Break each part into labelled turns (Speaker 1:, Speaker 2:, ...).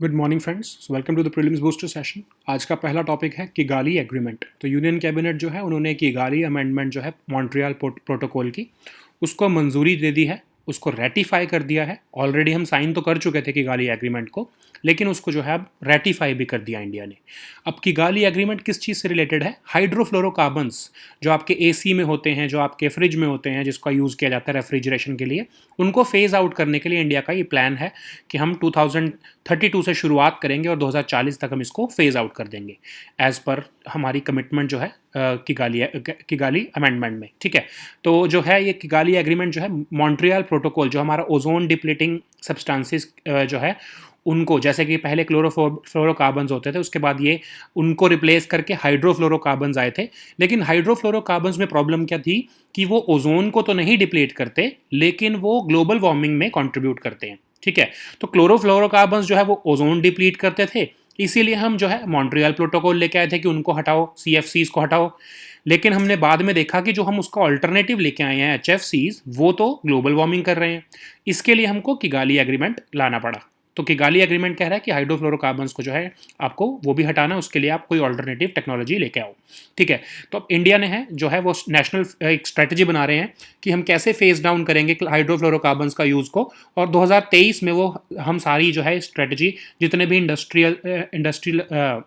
Speaker 1: Good morning friends, welcome to the prelims booster session. आज का पहला टॉपिक है किगाली एग्रीमेंट। तो यूनियन कैबिनेट जो है उन्होंने किगाली अमेंडमेंट जो है मॉन्ट्रियल प्रोटोकॉल की उसको मंजूरी दे दी है, उसको रेटिफाई कर दिया है। ऑलरेडी हम साइन तो कर चुके थे किगाली एग्रीमेंट को, लेकिन उसको जो है अब रेटिफाई भी कर दिया इंडिया ने। अब किगाली एग्रीमेंट किस चीज़ से रिलेटेड है? हाइड्रोफ्लोरोकार्बन्स जो आपके एसी में होते हैं, जो आपके फ्रिज में होते हैं, जिसका यूज़ किया जाता है रेफ्रिजरेशन के लिए, उनको फेज़ आउट करने के लिए इंडिया का ये प्लान है कि हम 2032 से शुरुआत करेंगे और 2040 तक हम इसको फेज़ आउट कर देंगे एज़ पर हमारी कमिटमेंट जो है किगाली अमेंडमेंट में। ठीक है, तो जो है ये किगाली एग्रीमेंट जो है मॉन्ट्रियल प्रोटोकॉल, जो हमारा ओजोन डिप्लीटिंग सब्सटेंसेस जो है उनको, जैसे कि पहले क्लोरोफ्लोरोकार्बन्स होते थे, उसके बाद ये उनको रिप्लेस करके हाइड्रोफ्लोरोकार्बन्स आए थे। लेकिन हाइड्रोफ्लोरोकार्बन्स में प्रॉब्लम क्या थी कि वो ओजोन को तो नहीं डिप्लीट करते, लेकिन वो ग्लोबल वार्मिंग में कंट्रीब्यूट करते हैं। ठीक है, तो क्लोरोफ्लोरोकार्बन्स जो है वो ओजोन डिप्लीट करते थे, इसीलिए हम जो है मॉन्ट्रियल प्रोटोकॉल लेके आए थे कि उनको हटाओ, CFCs को हटाओ। लेकिन हमने बाद में देखा कि जो हम उसका ऑल्टरनेटिव लेके आए हैं HFCs, वो तो ग्लोबल वार्मिंग कर रहे हैं। इसके लिए हमको किगाली एग्रीमेंट लाना पड़ा। तो किगाली एग्रीमेंट कह रहा है कि हाइड्रोफ्लोरोकार्बन्स को जो है आपको वो भी हटाना, उसके लिए आप कोई ऑल्टरनेटिव टेक्नोलॉजी लेके आओ। ठीक है, तो अब इंडिया ने है जो है वो नेशनल एक स्ट्रेटजी बना रहे हैं कि हम कैसे फेस डाउन करेंगे हाइड्रोफ्लोरोकार्बन्स का यूज़ को, और 2023 में वो हम सारी जो है स्ट्रेटजी, जितने भी इंडस्ट्रियल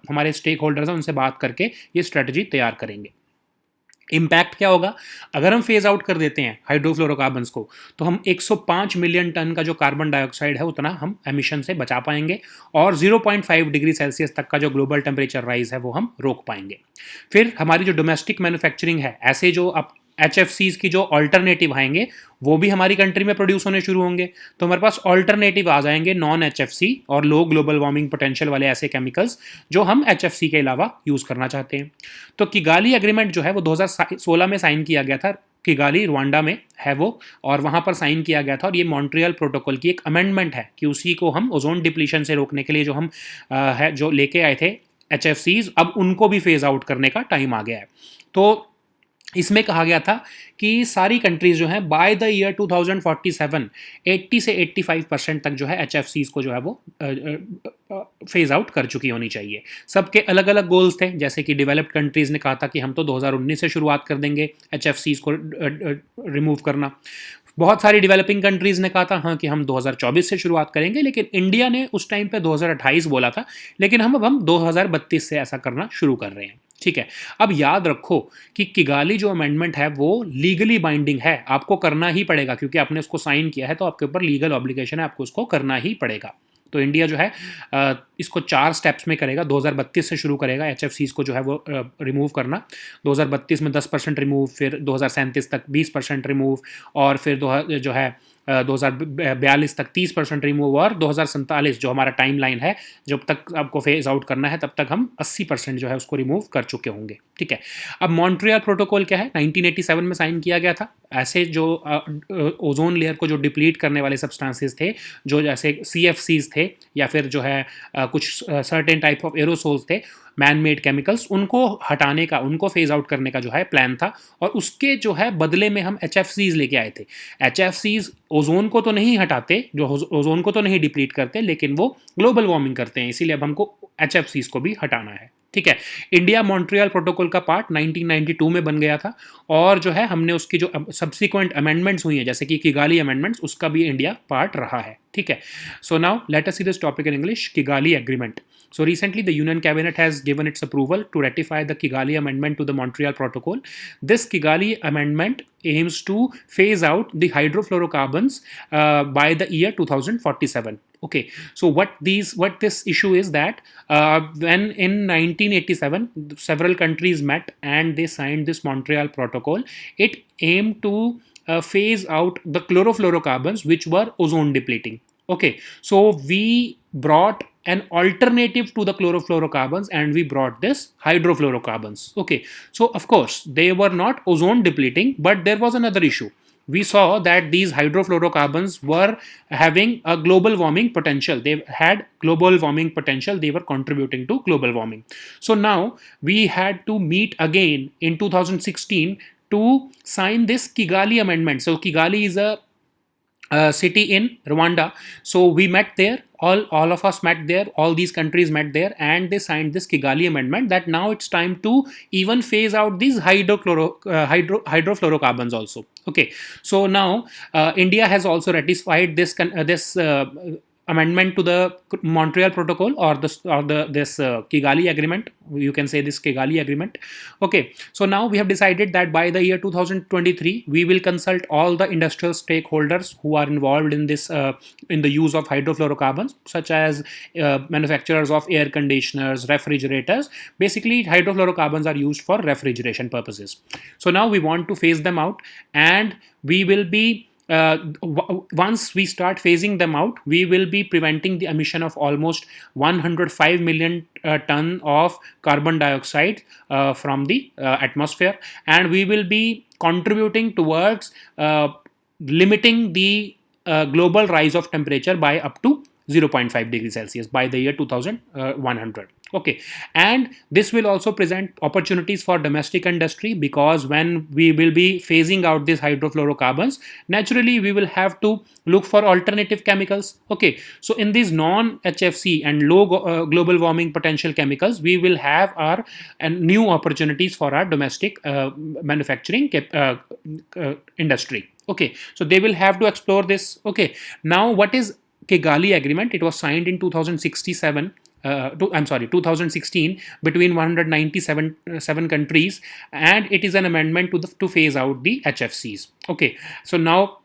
Speaker 1: हमारे स्टेक होल्डर्स हैं उनसे बात करके ये स्ट्रेटजी तैयार करेंगे। इम्पैक्ट क्या होगा? अगर हम फेज आउट कर देते हैं हाइड्रोफ्लोरोकार्बन्स को, तो हम 105 मिलियन टन का जो कार्बन डाइऑक्साइड है उतना हम एमिशन से बचा पाएंगे, और 0.5 डिग्री सेल्सियस तक का जो ग्लोबल टेम्परेचर राइज है वो हम रोक पाएंगे। फिर हमारी जो डोमेस्टिक मैन्युफैक्चरिंग है, ऐसे जो अब HFCs की जो ऑल्टरनेटिव आएंगे वो भी हमारी कंट्री में प्रोड्यूस होने शुरू होंगे, तो हमारे पास ऑल्टरनेटिव आ जाएंगे नॉन HFC और लो ग्लोबल वार्मिंग पोटेंशियल वाले ऐसे केमिकल्स जो हम HFC के अलावा यूज़ करना चाहते हैं। तो किगाली एग्रीमेंट जो है वो 2016 में साइन किया गया था, किगाली रुवांडा में है वो, और वहाँ पर साइन किया गया था। और ये मॉन्ट्रियल प्रोटोकॉल की एक अमेंडमेंट है कि उसी को हम ओजोन डिप्लीशन से रोकने के लिए जो हम है जो लेके आए थे HFCs, अब उनको भी फेज आउट करने का टाइम आ गया है। तो इसमें कहा गया था कि सारी कंट्रीज जो हैं बाय द ईयर 2047 80 से 85% तक जो है HFCs को जो है वो फेज आउट कर चुकी होनी चाहिए। सबके अलग अलग गोल्स थे, जैसे कि डेवलप्ड कंट्रीज़ ने कहा था कि हम तो 2019 से शुरुआत कर देंगे HFCs को रिमूव करना। बहुत सारी डेवलपिंग कंट्रीज़ ने कहा था हाँ कि हम 2024 से शुरुआत करेंगे, लेकिन इंडिया ने उस टाइम पे 2028 बोला था, लेकिन हम 2032 से ऐसा करना शुरू कर रहे हैं। ठीक है, अब याद रखो कि किगाली जो अमेंडमेंट है वो लीगली बाइंडिंग है, आपको करना ही पड़ेगा, क्योंकि आपने उसको साइन किया है तो आपके ऊपर लीगल ऑब्लिगेशन है, आपको उसको करना ही पड़ेगा। तो इंडिया जो है इसको 4 स्टेप्स में करेगा। 2032 से शुरू करेगा HFCs को जो है वो रिमूव करना। 2032 में 10% रिमूव, फिर 2037 तक 20% रिमूव, और फिर जो है 2042 तक 30% रिमूव, और 2047 जो हमारा टाइम लाइन है, जब तक आपको फेज आउट करना है तब तक हम 80% जो है उसको रिमूव कर चुके होंगे। ठीक है, अब मॉन्ट्रियल प्रोटोकॉल क्या है? 1987 में साइन किया गया था। ऐसे जो ओजोन लेयर को जो डिप्लीट करने वाले सब्सटेंसेस थे, जो जैसे CFCs थे, या फिर जो है कुछ सर्टेन टाइप ऑफ एरोसोल्स थे, मैन मेड केमिकल्स, उनको हटाने का, उनको फेज आउट करने का जो है प्लान था। और उसके जो है बदले में हम HFCs लेके आए थे। HFCs ओजोन को तो नहीं हटाते, जो ओजोन को तो नहीं डिप्लीट करते, लेकिन वो ग्लोबल वार्मिंग करते हैं, इसीलिए अब हमको HFCs को भी हटाना है। ठीक है, इंडिया मॉन्ट्रियल प्रोटोकॉल का पार्ट 1992 में बन गया था, और जो है हमने उसकी जो सब्सिक्वेंट अमेंडमेंट्स हुई हैं, जैसे कि किगाली अमेंडमेंट्स, उसका भी इंडिया पार्ट रहा है। ठीक है, so now let us see this topic in English, Kigali agreement. So recently, the Union Cabinet has given its approval to ratify the Kigali Amendment to the Montreal Protocol. This Kigali Amendment aims to phase out the hydrofluorocarbons by the year 2047. Okay, so what this issue is that when in 1987 several countries met and they signed this Montreal Protocol, it aimed to phase out the chlorofluorocarbons which were ozone depleting. Okay, so we brought an alternative to the chlorofluorocarbons and we brought this hydrofluorocarbons. Okay, so of course they were not ozone depleting, but there was another issue. We saw that these hydrofluorocarbons were having a global warming potential. They had global warming potential. They were contributing to global warming. So now we had to meet again in 2016 to sign this Kigali Amendment. So Kigali is a city in Rwanda. So we met there all of us met there, all these countries met there, and they signed this Kigali Amendment that now it's time to even phase out these hydrofluorocarbons also. Okay, so now India has also ratified this amendment to the Montreal Protocol, or this Kigali Agreement. You can say this Kigali Agreement. Okay, so now we have decided that by the year 2023, we will consult all the industrial stakeholders who are involved in this in the use of hydrofluorocarbons, such as manufacturers of air conditioners, refrigerators. Basically, hydrofluorocarbons are used for refrigeration purposes. So now we want to phase them out, and we will be once we start phasing them out, we will be preventing the emission of almost 105 million ton of carbon dioxide from the atmosphere, and we will be contributing towards limiting the global rise of temperature by up to 0.5 degrees Celsius by the year 2100. Okay, and this will also present opportunities for domestic industry, because when we will be phasing out these hydrofluorocarbons, naturally we will have to look for alternative chemicals. Okay, so in these non-HFC and low global warming potential chemicals, we will have our new opportunities for our domestic manufacturing industry. Okay, so they will have to explore this. Okay, now what is Kigali Agreement? It was signed in 2016 between 197 countries, and it is an amendment to phase out the HFCs. Okay, so now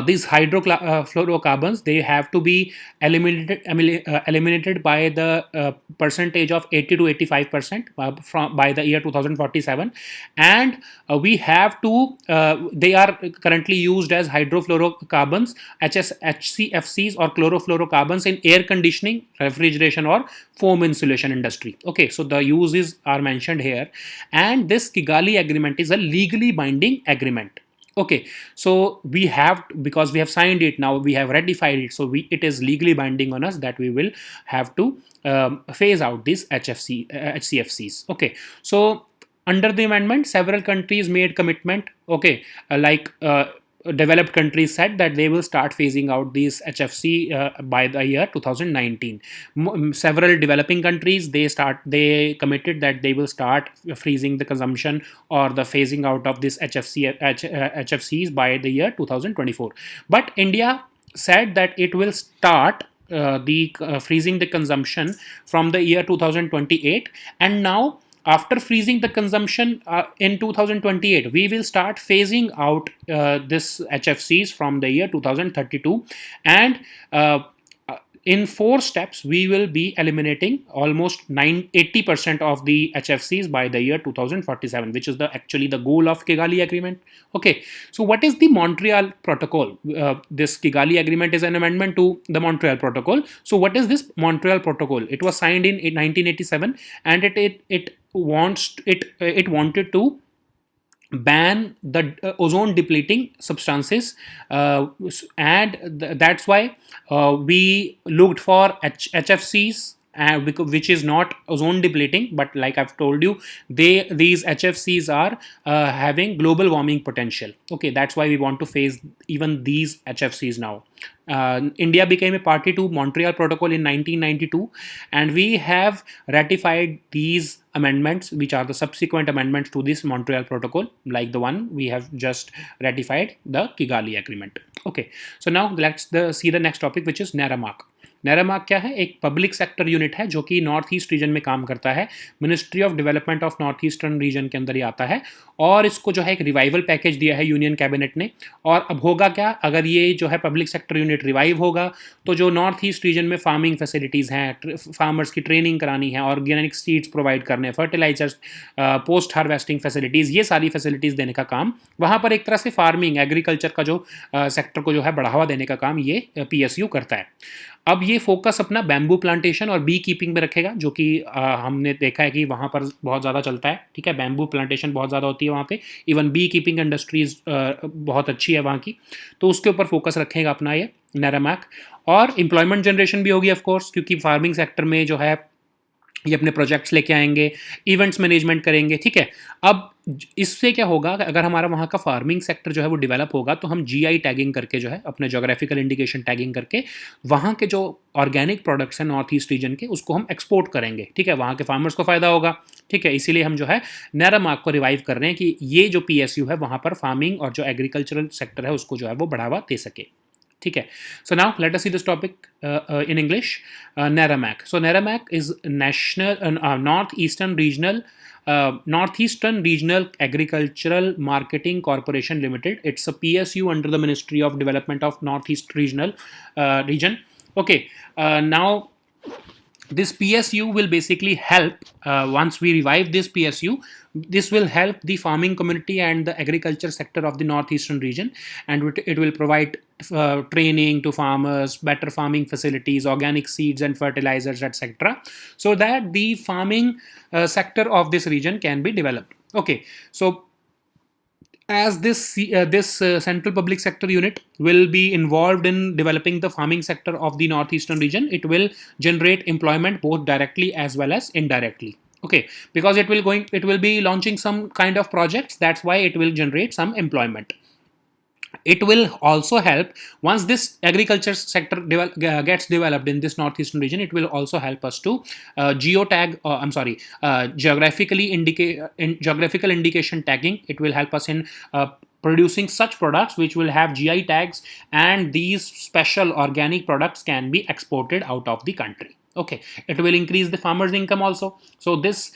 Speaker 1: these hydrofluorocarbons, they have to be eliminated by the percentage of 80 to 85% by the year 2047, and we have to they are currently used as hydrofluorocarbons, HCFCs, or chlorofluorocarbons in air conditioning, refrigeration, or foam insulation industry. Okay, so the uses are mentioned here, and this Kigali Agreement is a legally binding agreement. Okay, so we have, because we have signed it, now we have ratified it, so it is legally binding on us that we will have to phase out these HCFCs. Okay, so under the amendment, several countries made commitment. Okay, developed countries said that they will start phasing out these HFC by the year 2019. Several developing countries, they committed that they will start freezing the consumption or the phasing out of this HFCs by the year 2024. But India said that it will start freezing the consumption from the year 2028, and now after freezing the consumption in 2028, we will start phasing out this HFCs from the year 2032, and in 4 steps we will be eliminating almost 80% of the HFCs by the year 2047, which is actually the goal of Kigali Agreement. Okay, so what is the Montreal Protocol? This Kigali Agreement is an amendment to the Montreal Protocol. So what is this Montreal Protocol? It was signed in 1987, and it wanted to ban the ozone depleting substances, and that's why we looked for HFCs, which is not ozone depleting, but like I've told you, these HFCs are having global warming potential. Okay, that's why we want to phase even these HFCs now. India became a party to Montreal Protocol in 1992, and we have ratified these amendments, which are the subsequent amendments to this Montreal Protocol, like the one we have just ratified, the Kigali Agreement. Okay, so now let's see the next topic, which is NERAMAC. नेरामाक क्या है? एक public sector unit है जो कि north east region में काम करता है, ministry of development of north eastern region के अंदर ही आता है, और इसको जो है एक रिवाइवल पैकेज दिया है यूनियन कैबिनेट ने। और अब होगा क्या, अगर ये जो है पब्लिक सेक्टर यूनिट रिवाइव होगा तो जो नॉर्थ ईस्ट रीजन में फार्मिंग फैसिलिटीज़ हैं, फार्मर्स की ट्रेनिंग करानी है, ऑर्गेनिक सीड्स प्रोवाइड करने, फर्टिलाइजर्स, पोस्ट हार्वेस्टिंग फैसिलिटीज़, ये सारी फैसिलिटीज़ देने का काम, वहाँ पर एक तरह से फार्मिंग एग्रीकल्चर का जो सेक्टर को जो है बढ़ावा देने का काम ये PSU करता है। अब ये फोकस अपना बैम्बू प्लांटेशन और बी कीपिंग में रखेगा, जो कि हमने देखा है कि वहाँ पर बहुत ज़्यादा चलता है। ठीक है, बैम्बू प्लांटेशन बहुत ज़्यादा होती है वहाँ पे, इवन बी कीपिंग इंडस्ट्रीज़ बहुत अच्छी है वहाँ की, तो उसके ऊपर फोकस रखेगा अपना ये नेरामैक। और एम्प्लॉयमेंट जनरेशन भी होगी ऑफ कोर्स, क्योंकि फार्मिंग सेक्टर में जो है ये अपने प्रोजेक्ट्स लेके आएंगे, इवेंट्स मैनेजमेंट करेंगे, ठीक है। अब इससे क्या होगा, अगर हमारा वहाँ का फार्मिंग सेक्टर जो है वो डेवलप होगा तो हम जीआई टैगिंग करके जो है अपने जोग्राफिकल इंडिकेशन टैगिंग करके वहाँ के जो ऑर्गेनिक प्रोडक्ट्स हैं नॉर्थ ईस्ट रीजन के उसको हम एक्सपोर्ट करेंगे, ठीक है। वहाँ के फार्मर्स को फ़ायदा होगा, ठीक है। इसीलिए हम जो है नैरामार्क को रिवाइव कर रहे हैं कि ये जो पीएसयू है वहाँ पर फार्मिंग और जो एग्रीकल्चरल सेक्टर है उसको जो है वो बढ़ावा दे सके, ठीक है। So now let us see this topic in English. NARAMAC. So NARAMAC is Northeastern Regional Agricultural Marketing Corporation Limited. It's a PSU under the Ministry of Development of Northeast region. Okay. Now this PSU will basically help, once we revive this PSU, this will help the farming community and the agriculture sector of the northeastern region, and it will provide training to farmers, better farming facilities, organic seeds and fertilizers, etc., so that the farming sector of this region can be developed. Okay, so as this central public sector unit will be involved in developing the farming sector of the northeastern region, it will generate employment both directly as well as indirectly. Okay, because it will be launching some kind of projects, that's why it will generate some employment. It will also help, once this agriculture sector gets developed in this northeastern region, it will also help us to geographical indication tagging. It will help us in producing such products which will have GI tags, and these special organic products can be exported out of the country. Okay, it will increase the farmers' income also. So this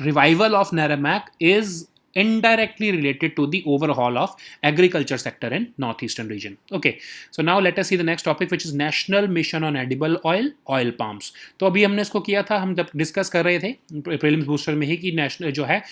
Speaker 1: revival of NARAMAC is indirectly related to the overhaul of agriculture sector in northeastern region. Okay, so now let us see the next topic, which is National Mission on Edible Oil Palms. तो अभी हमने इसको किया था, हम जब discuss कर रहे थे प्रीलिम्स बूस्टर में ही कि नेशनल जो है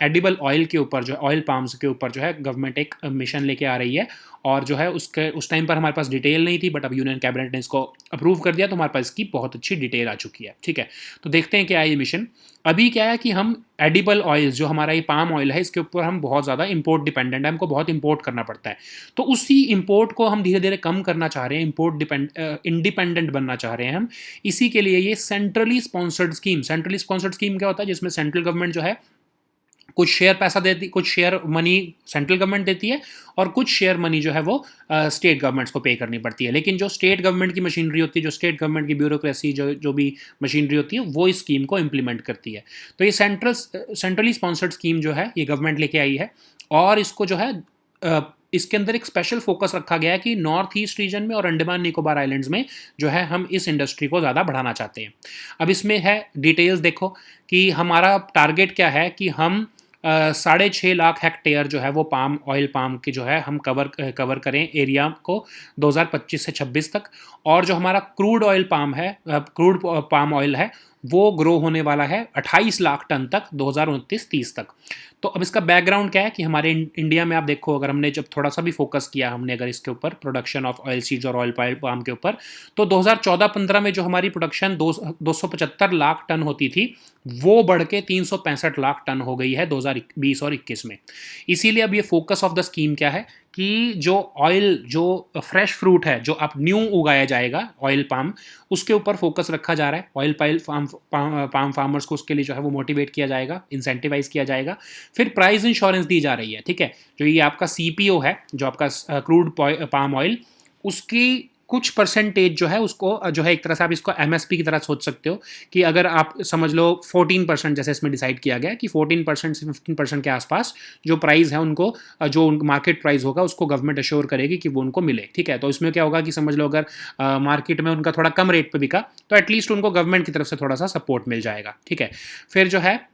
Speaker 1: एडिबल ऑयल के ऊपर, जो ऑयल पाम्स के ऊपर जो है गवर्नमेंट एक मिशन लेके आ रही है, और जो है उस टाइम पर हमारे पास डिटेल नहीं थी, बट अब यूनियन कैबिनेट ने इसको अप्रूव कर दिया तो हमारे पास इसकी बहुत अच्छी डिटेल आ चुकी है, ठीक है। तो देखते हैं क्या है ये मिशन। अभी क्या है कि हम एडिबल ऑयल्स, जो हमारा ये पाम ऑयल है, इसके ऊपर हम बहुत ज़्यादा इंपोर्ट डिपेंडेंट है, हमको बहुत इंपोर्ट करना पड़ता है। तो उसी इंपोर्ट को हम धीरे धीरे कम करना चाह रहे हैं, इंडिपेंडेंट बनना चाह रहे हैं हम। इसी के लिए ये सेंट्रली स्पॉन्सर्ड स्कीम क्या होता है, जिसमें सेंट्रल गवर्नमेंट जो है कुछ शेयर पैसा देती, कुछ शेयर मनी सेंट्रल गवर्नमेंट देती है, और कुछ शेयर मनी जो है वो स्टेट गवर्नमेंट्स को पे करनी पड़ती है। लेकिन जो स्टेट गवर्नमेंट की मशीनरी होती है, जो स्टेट गवर्नमेंट की ब्यूरोक्रेसी, जो भी मशीनरी होती है, वो इस स्कीम को इम्प्लीमेंट करती है। तो ये सेंट्रली स्पॉन्सर्ड स्कीम जो है ये गवर्नमेंट लेके आई है, और इसको जो है इसके अंदर एक स्पेशल फोकस रखा गया है कि नॉर्थ ईस्ट रीजन में और अंडमान निकोबार आइलैंड्स में जो है हम इस इंडस्ट्री को ज़्यादा बढ़ाना चाहते हैं। अब इसमें है डिटेल्स देखो कि हमारा टारगेट क्या है कि हम 6.5 लाख हेक्टेयर जो है वो ऑयल पाम की जो है हम कवर करें एरिया को 2025 से 26 तक, और जो हमारा क्रूड पाम ऑयल है वो ग्रो होने वाला है 28 लाख टन तक 2029-30 तक। तो अब इसका बैकग्राउंड क्या है कि हमारे इंडिया में आप देखो, अगर हमने जब थोड़ा सा भी फोकस किया हमने अगर इसके ऊपर प्रोडक्शन ऑफ ऑयल सीड्स और ऑयल पाम के ऊपर, तो 2014-15 में जो हमारी प्रोडक्शन 275 लाख टन होती थी, वो बढ़ के 365 लाख टन हो गई है 2020 और 21 में। इसीलिए अब ये फोकस ऑफ द स्कीम क्या है कि जो फ्रेश फ्रूट है जो अब न्यू उगाया जाएगा ऑयल पाम, उसके ऊपर फोकस रखा जा रहा है। ऑयल पाम फार्मर्स को उसके लिए जो है वो मोटिवेट किया जाएगा, इंसेंटिवाइज किया जाएगा। फिर प्राइस इंश्योरेंस दी जा रही है, ठीक है। जो ये आपका CPO है, जो आपका क्रूड पाम ऑयल, उसकी कुछ परसेंटेज जो है उसको जो है एक तरह से आप इसको MSP की तरह सोच सकते हो कि अगर आप समझ लो 14%, जैसे इसमें डिसाइड किया गया कि 14% से 15% के आसपास जो प्राइस है उनको, जो मार्केट प्राइस होगा उसको गवर्नमेंट अश्योर करेगी कि वो उनको मिले, ठीक है। तो इसमें क्या होगा कि समझ लो अगर मार्केट में उनका थोड़ा कम रेट पे बिका तो एटलीस्ट उनको गवर्नमेंट की तरफ से थोड़ा सा सपोर्ट मिल जाएगा, ठीक है। फिर जो है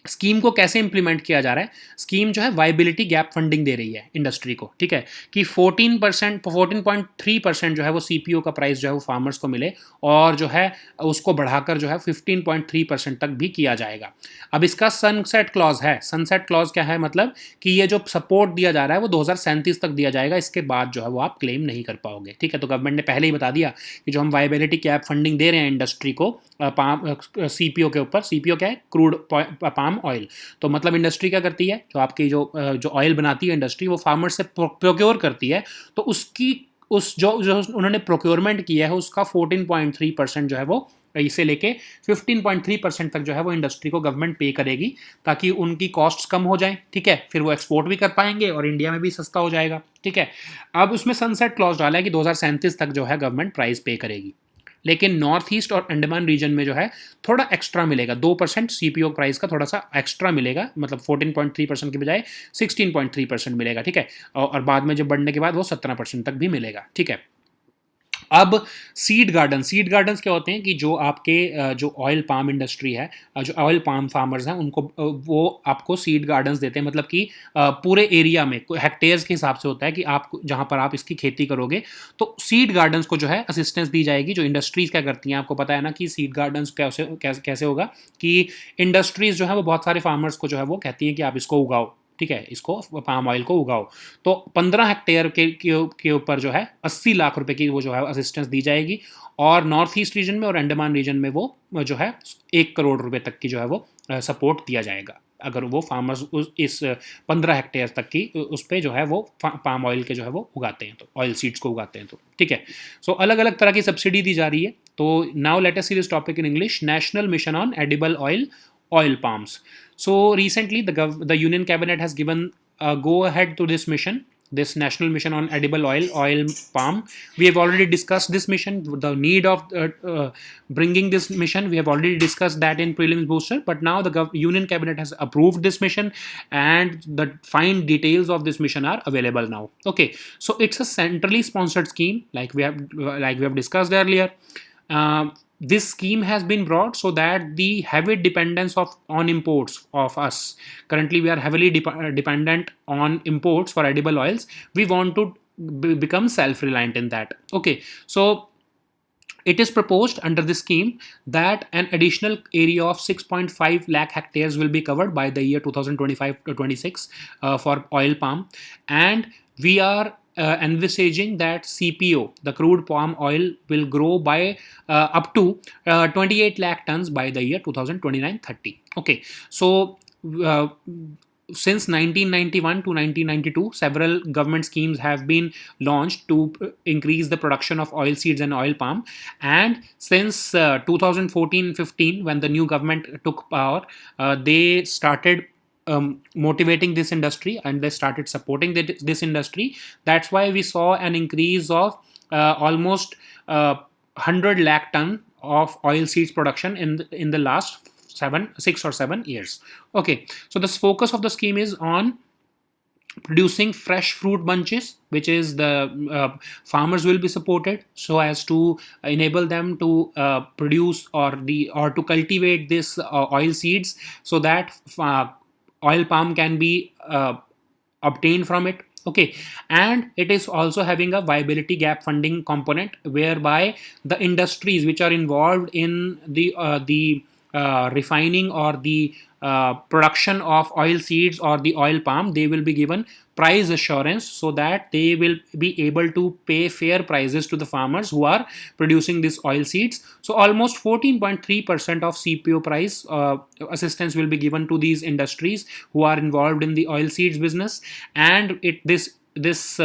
Speaker 1: स्कीम को कैसे इंप्लीमेंट किया जा रहा है, स्कीम जो है वाइबिलिटी गैप फंडिंग दे रही है इंडस्ट्री को, ठीक है, कि 14.3% जो है वो CPO का प्राइस जो है वो फार्मर्स को मिले, और जो है उसको बढ़ाकर जो है 15.3% तक भी किया जाएगा। अब इसका सनसेट क्लॉज है। सनसेट क्लॉज क्या है, मतलब कि ये जो सपोर्ट दिया जा रहा है वो 2037 तक दिया जाएगा, इसके बाद जो है वो आप क्लेम नहीं कर पाओगे, ठीक है। तो गवर्नमेंट ने पहले ही बता दिया कि जो हम वाइबिलिटी गैप फंडिंग दे रहे हैं इंडस्ट्री को CPO के ऊपर, CPO क्या है, क्रूड पाम ऑयल। तो मतलब इंडस्ट्री क्या करती है, जो आपकी जो ऑयल बनाती है इंडस्ट्री, वो फार्मर से प्रोक्योर करती है, तो उसकी उस जो उन्होंने प्रोक्योरमेंट किया है उसका 14.3% जो है वो इसे लेके 15.3% तक जो है वो इंडस्ट्री को गवर्नमेंट पे करेगी, ताकि उनकी कॉस्ट्स कम हो जाएं, ठीक है, फिर वो एक्सपोर्ट भी कर पाएंगे और इंडिया में भी सस्ता हो जाएगा, ठीक है। अब उसमें सनसेट क्लॉज डाला है कि 2037 तक जो है गवर्नमेंट प्राइस पे करेगी, लेकिन नॉर्थ ईस्ट और अंडमान रीजन में जो है थोड़ा एक्स्ट्रा मिलेगा, 2% सीपीओ प्राइस का थोड़ा सा एक्स्ट्रा मिलेगा, मतलब 14.3% की बजाय 16.3% मिलेगा, ठीक है, और बाद में जब बढ़ने के बाद वो 17% तक भी मिलेगा, ठीक है। अब सीड गार्डन्स क्या होते हैं कि जो आपके जो ऑयल पाम इंडस्ट्री है, जो ऑयल पाम फार्मर्स हैं उनको वो आपको सीड गार्डन्स देते हैं, मतलब कि पूरे एरिया में हेक्टेयर्स के हिसाब से होता है कि आप जहाँ पर आप इसकी खेती करोगे तो सीड गार्डन्स को जो है असिस्टेंस दी जाएगी। जो इंडस्ट्रीज़ क्या करती हैं आपको पता है ना कि सीड गार्डन्स कैसे होगा कि इंडस्ट्रीज़ जो है वो बहुत सारे फार्मर्स को जो है वो कहती हैं कि आप इसको उगाओ, ठीक है, इसको पाम ऑयल को उगाओ, तो 15 हेक्टेयर के ऊपर जो है 80 लाख रुपए की वो जो है असिस्टेंस दी जाएगी, और नॉर्थ ईस्ट रीजन में और अंडमान रीजन में वो जो है 1 करोड़ रुपए तक की जो है वो सपोर्ट दिया जाएगा, अगर वो फार्मर्स इस 15 हेक्टेयर तक की उस पर जो है वो पाम ऑयल के जो है वो उगाते हैं, तो ऑयल सीड्स को उगाते हैं, तो ठीक है। सो अलग अलग तरह की सब्सिडी दी जा रही है। तो now let us see this topic in English. National mission on edible oil, oil palms. So recently, the Union Cabinet has given a go ahead to this mission, this national mission on edible oil palm. We have already discussed this mission, the need of bringing this mission. We have already discussed that in prelims booster. But now the Union Cabinet has approved this mission, and the fine details of this mission are available now. Okay, so it's a centrally sponsored scheme, like we have discussed earlier. This scheme has been brought so that the heavy dependence on imports of us, currently we are heavily dependent on imports for edible oils, we want to become self-reliant in that. Okay, so it is proposed under this scheme that an additional area of 6.5 lakh hectares will be covered by the year 2025-26 for oil palm, and we are envisaging that CPO, the crude palm oil, will grow by up to 28 lakh tons by the year 2029-30. Okay, so since 1991 to 1992, several government schemes have been launched to increase the production of oil seeds and oil palm. And since 2014-15, when the new government took power, they started motivating this industry and they started supporting this industry. That's why we saw an increase of almost 100 lakh ton of oil seeds production in the last 6 or 7 years. Okay, so the focus of the scheme is on producing fresh fruit bunches, which is the farmers will be supported so as to enable them to produce or to cultivate this oil seeds, so that oil palm can be obtained from it. Okay, and it is also having a viability gap funding component, whereby the industries which are involved in the refining or the production of oil seeds or the oil palm, they will be given price assurance so that they will be able to pay fair prices to the farmers who are producing these oil seeds. So almost 14.3% of CPO price assistance will be given to these industries who are involved in the oil seeds business, and this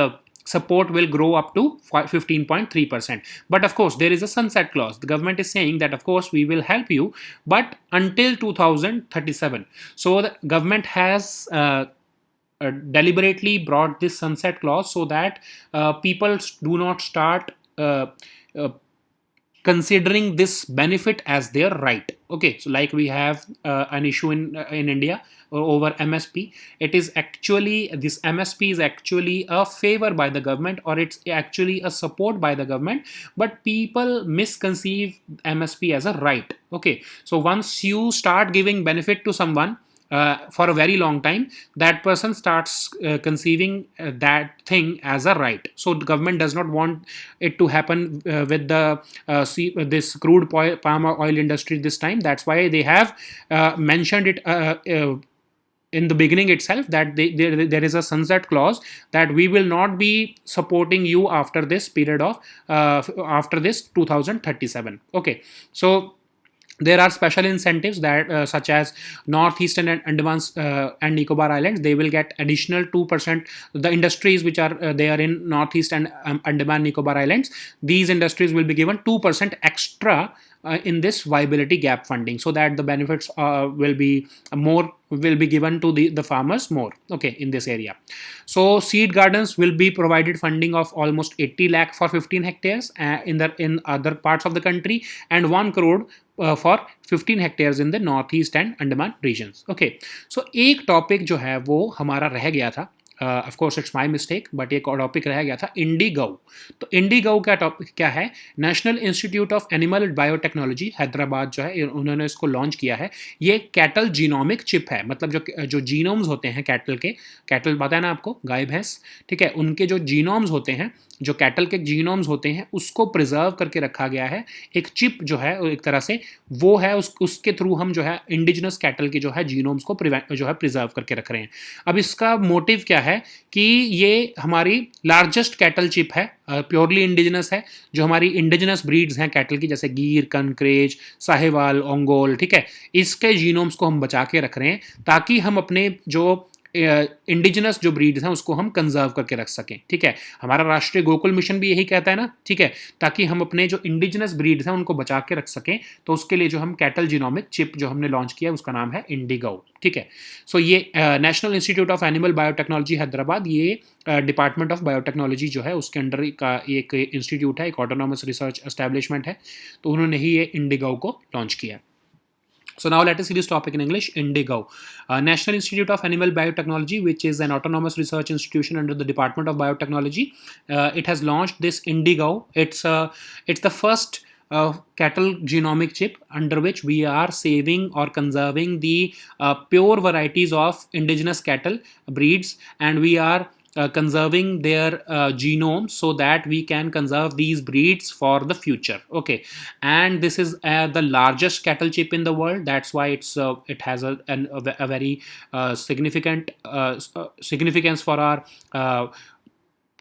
Speaker 1: support will grow up to 15.3%. But of course, there is a sunset clause. The government is saying that of course we will help you, but until 2037. So the government has deliberately brought this sunset clause so that people do not start considering this benefit as their right. Okay, so like we have an issue in India over MSP. It is actually, this MSP is actually a favor by the government, or it's actually a support by the government, but people misconceive MSP as a right. Okay, so once you start giving benefit to someone for a very long time, that person starts conceiving that thing as a right. So the government does not want it to happen with this crude palm oil industry this time. That's why they have mentioned it in the beginning itself, that there is a sunset clause, that we will not be supporting you after this period of after this 2037. Okay, so There are special incentives that such as northeastern and Andaman and Nicobar Islands. They will get additional 2%. The industries which are there in northeast and Andaman Nicobar Islands, these industries will be given 2% extra in this viability gap funding, so that the benefits will be more, will be given to the farmers more, okay, in this area. So seed gardens will be provided funding of almost 80 lakh for 15 hectares in other parts of the country, and 1 crore for 15 hectares in the North East and Andaman regions. Okay, so एक topic जो है वो हमारा रह गया था, of course it's my mistake, but एक topic रह गया था, इंडिगो. तो इंडिगो का टॉपिक क्या है? National institute of animal biotechnology Hyderabad जो है, उन्होंने इसको लॉन्च किया है. ये कैटल जीनोमिक चिप है, मतलब जो जीनोम्स होते हैं कैटल के, कैटल पता है ना आपको, गाय भैंस, ठीक है, उनके जो जीनोम्स होते हैं, जो कैटल के जीनोम्स होते हैं, उसको प्रिजर्व करके रखा गया है. एक चिप जो है एक तरह से वो है, उसके थ्रू हम जो है इंडिजिनस कैटल के जो है जीनोम्स को जो है प्रिजर्व करके रख रहे हैं. अब इसका मोटिव क्या है कि ये हमारी लार्जेस्ट कैटल चिप है, प्योरली इंडिजिनस है. जो हमारी इंडिजिनस ब्रीड्स हैं कैटल की, जैसे गीर, कनक्रेज, साहिवाल, ओंगोल, ठीक है, इसके जीनोम्स को हम बचा के रख रहे हैं, ताकि हम अपने जो इंडिजिनस जो ब्रीड्स हैं उसको हम कंजर्व करके रख सकें. ठीक है, हमारा राष्ट्रीय गोकुल मिशन भी यही कहता है ना, ठीक है, ताकि हम अपने जो इंडिजिनस ब्रीड्स हैं उनको बचा के रख सकें. तो उसके लिए जो हम कैटल जीनोमिक चिप जो हमने लॉन्च किया उसका नाम है इंडिगो. ठीक है, सो ये national institute of animal biotechnology Hyderabad, ये डिपार्टमेंट ऑफ बायोटेक्नोलॉजी जो है उसके अंडर का एक इंस्टीट्यूट है, एक ऑटोनॉमस रिसर्च एस्टैब्लिशमेंट है. तो उन्होंने ही ये इंडिगो को लॉन्च किया. So now let us see this topic in English. Indigo, National Institute of Animal Biotechnology, which is an autonomous research institution under the Department of Biotechnology. It has launched this Indigo. It's the first cattle genomic chip under which we are saving or conserving the pure varieties of indigenous cattle breeds, and we are conserving their genome, so that we can conserve these breeds for the future. Okay, and this is the largest cattle chip in the world. That's why it has a very significant significance for our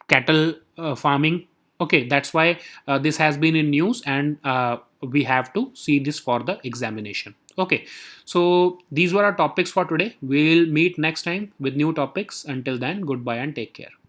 Speaker 1: cattle farming. Okay, that's why this has been in news, and we have to see this for the examination. Okay, so these were our topics for today. We'll meet next time with new topics. Until then, goodbye and take care.